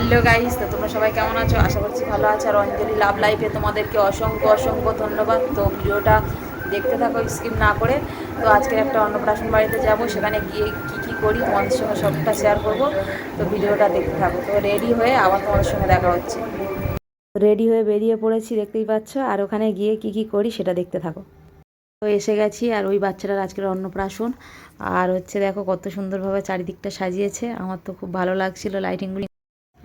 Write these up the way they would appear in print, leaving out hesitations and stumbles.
Hello guys, তো তোমরা সবাই কেমন আছো? আশা করছি ভালো আছো। আর অঞ্জলি লাভ লাইফে তোমাদেরকে অসংখ্য অসংখ্য ধন্যবাদ। তো ভিডিওটা দেখতে থাকো স্কিপ না করে। তো আজকের একটা অন্নপ্রাশন বাড়িতে যাব, সেখানে গিয়ে কী কী করি তোমাদের সঙ্গে সবটা শেয়ার করব। তো ভিডিওটা দেখতে থাকো। তো রেডি হয়ে আবার তোমাদের সঙ্গে দেখা হচ্ছে। রেডি হয়ে বেরিয়ে পড়েছি, দেখতেই পাচ্ছ। আর ওখানে গিয়ে কী কী করি সেটা দেখতে থাকো। তো এসে গেছি, আর ওই বাচ্চাটার আজকের অন্নপ্রাশন। আর হচ্ছে দেখো কত সুন্দরভাবে চারিদিকটা সাজিয়েছে, আমার তো খুব ভালো লাগছিল লাইটিংগুলি।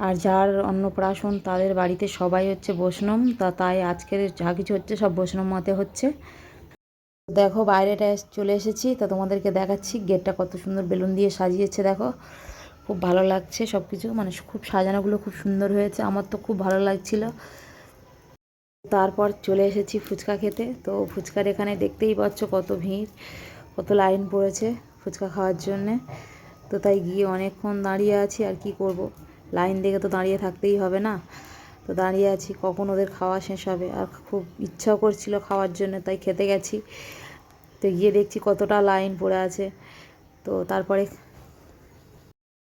আর যার অন্নপ্রাশন তাদের বাড়িতে সবাই হচ্ছে বৈষ্ণব, তাই আজকের যা কিছু হচ্ছে সব বৈষ্ণব মতে হচ্ছে। দেখো বাইরেটা চলে এসেছি, তা তোমাদেরকে দেখাচ্ছি গেটটা কত সুন্দর বেলুন দিয়ে সাজিয়েছে। দেখো খুব ভালো লাগছে সব কিছু, মানে খুব সাজানোগুলো খুব সুন্দর হয়েছে, আমার তো খুব ভালো লাগছিল। তারপর চলে এসেছি ফুচকা খেতে। তো ফুচকার এখানে দেখতেই পাচ্ছ কত ভিড়, কত লাইন পড়েছে ফুচকা খাওয়ার জন্যে। তো তাই গিয়ে অনেকক্ষণ দাঁড়িয়ে আছি, আর কি করব, লাইন দেখে তো দাঁড়িয়ে থাকতেই হবে না। তো দাঁড়িয়ে আছি কখন ওদের খাওয়া শেষ হবে, আর খুব ইচ্ছাও করছিল খাওয়ার জন্য, তাই খেতে গেছি। তো গিয়ে দেখছি কতটা লাইন পড়ে আছে। তো তারপরে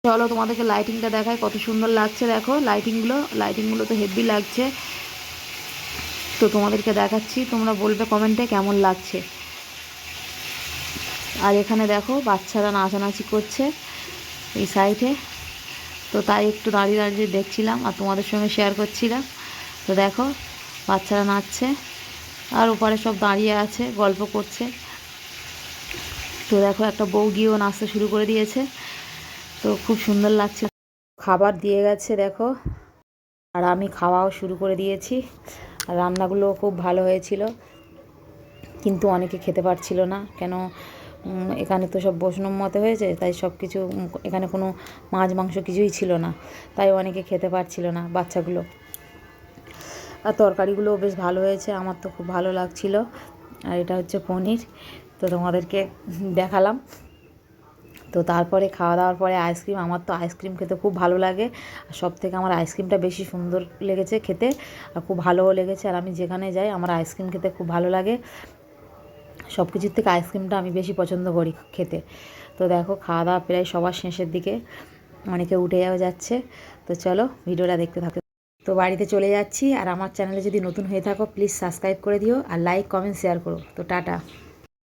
চলো তোমাদেরকে লাইটিংটা দেখায়, কত সুন্দর লাগছে। দেখো লাইটিংগুলো তো হেভি লাগছে। তো তোমাদেরকে দেখাচ্ছি, তোমরা বলবে কমেন্টে কেমন লাগছে। আর এখানে দেখো বাচ্চারা নাচানাচি করছে এই সাইডে। তো তাই একটু দাঁড়িয়ে দাঁড়িয়ে দেখছিলাম আর তোমাদের সঙ্গে শেয়ার করছিলাম। তো দেখো বাচ্চারা নাচছে, আর ওপারে সব দাঁড়িয়ে আছে গল্প করছে। তো দেখো একটা বউ গিয়েও নাচতে শুরু করে দিয়েছে। তো খুব সুন্দর লাগছে। খাবার দিয়ে গেছে দেখো, আর আমি খাওয়াও শুরু করে দিয়েছি। আর রান্নাগুলো খুব ভালো হয়েছিল, কিন্তু অনেকে খেতে পারছিল না। কেন, এখানে তো সব বৈষ্ণব মতে হয়েছে, তাই সব কিছু এখানে কোনো মাছ মাংস কিছুই ছিল না, তাই অনেকে খেতে পারছিল না বাচ্চাগুলো। আর তরকারিগুলোও বেশ ভালো হয়েছে, আমার তো খুব ভালো লাগছিল। আর এটা হচ্ছে পনির, তো তোমাদেরকে দেখালাম। তো তারপরে খাওয়া দাওয়ার পরে আইসক্রিম, আমার তো আইসক্রিম খেতে খুব ভালো লাগে। আর সব থেকে আমার আইসক্রিমটা বেশি সুন্দর লেগেছে খেতে, আর খুব ভালোও লেগেছে। আর আমি যেখানে যাই আমার আইসক্রিম খেতে খুব ভালো লাগে, সব কিছুর থেকে আইসক্রিমটা আমি বেশি পছন্দ করি খেতে। তো দেখো খাওয়া দাওয়া প্রায় সবার শেষের দিকে, অনেকে উঠে যাচ্ছে। তো চলো ভিডিওটা দেখতে থাকো। তো বাড়িতে চলে যাচ্ছি। আর আমার চ্যানেলে যদি নতুন হয়ে থাকো প্লিজ সাবস্ক্রাইব করে দিও, আর লাইক কমেন্ট শেয়ার করো। তো টাটা।